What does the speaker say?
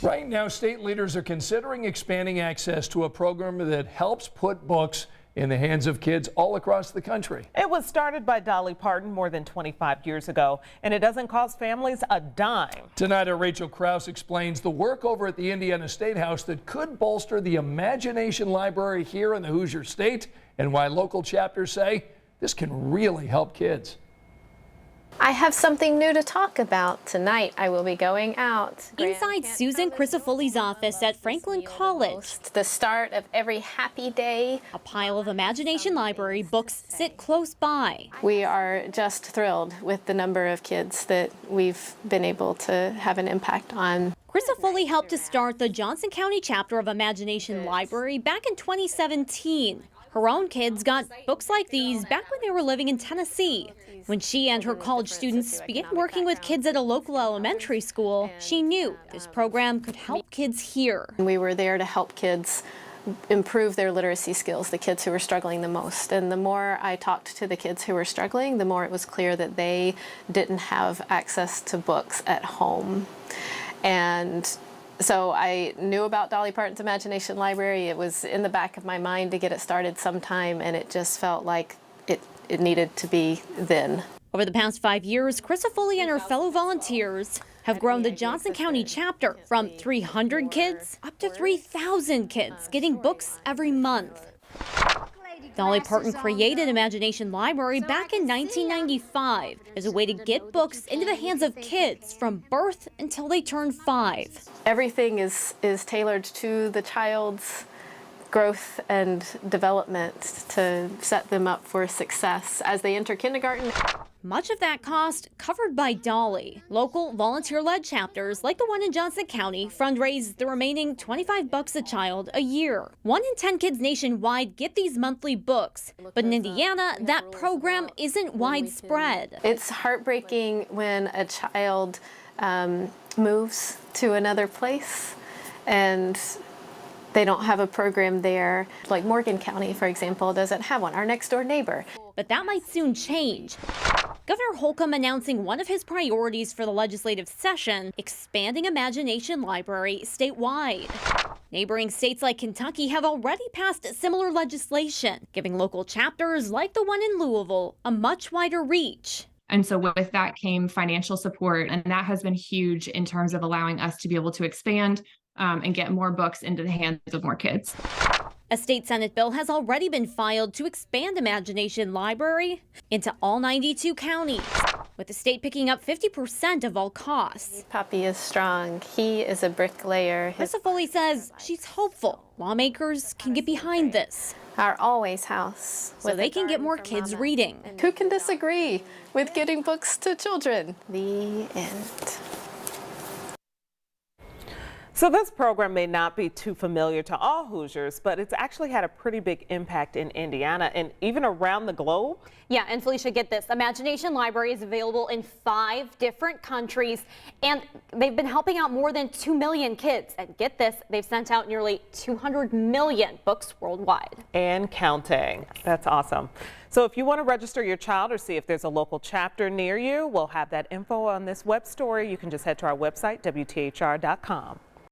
Right now, state leaders are considering expanding access to a program that helps put books in the hands of kids all across the country. It was started by Dolly Parton more than 25 years ago, and it doesn't cost families a dime. Tonight, Rachel Krause explains the work over at the Indiana State House that could bolster the Imagination Library here in the Hoosier State, and why local chapters say this can really help kids. I have something new to talk about. Tonight I will be going out. Inside Susan Crisafulli's office at Franklin College. The start of every happy day. A pile of Imagination Library books sit close by. We are just thrilled with the number of kids that we've been able to have an impact on. Crisafulli helped to start the Johnson County chapter of Imagination Library back in 2017. Her own kids got books like these back when they were living in Tennessee. When she and her college students began working with kids at a local elementary school, she knew this program could help kids here. We were there to help kids improve their literacy skills, the kids who were struggling the most. And the more I talked to the kids who were struggling, the more it was clear that they didn't have access to books at home. And so I knew about Dolly Parton's Imagination Library. It was in the back of my mind to get it started sometime, and it just felt like it needed to be then. Over the past 5 years, Crisafulli and her fellow volunteers have grown the Johnson County chapter from 300 kids up to 3,000 kids getting books every month. Dolly Parton created Imagination Library back in 1995 as a way to get books into the hands of kids from birth until they turn 5. Everything is tailored to the child's growth and development to set them up for success as they enter kindergarten. Much of that cost covered by Dolly. Local volunteer-led chapters like the one in Johnson County fundraise the remaining $25 a child a year. 1 in 10 kids nationwide get these monthly books, but in Indiana, that program isn't widespread. It's heartbreaking when a child moves to another place and they don't have a program there. Like Morgan County, for example, doesn't have one. Our next door neighbor. But that might soon change. Governor Holcomb announcing one of his priorities for the legislative session, expanding Imagination Library statewide. Neighboring states like Kentucky have already passed similar legislation, giving local chapters like the one in Louisville a much wider reach. And so with that came financial support, and that has been huge in terms of allowing us to be able to expand and get more books into the hands of more kids. A state Senate bill has already been filed to expand Imagination Library into all 92 counties, with the state picking up 50% of all costs. Papi is strong. He is a bricklayer. Crisafulli says she's hopeful lawmakers can get behind this. Our Always House. So they can get more kids reading. Who can disagree with getting books to children? The end. So this program may not be too familiar to all Hoosiers, but it's actually had a pretty big impact in Indiana and even around the globe. Yeah, and Felicia, get this. Imagination Library is available in 5 different countries, and they've been helping out more than 2 million kids. And get this, they've sent out nearly 200 million books worldwide. And counting. That's awesome. So if you want to register your child or see if there's a local chapter near you, we'll have that info on this web story. You can just head to our website, WTHR.com.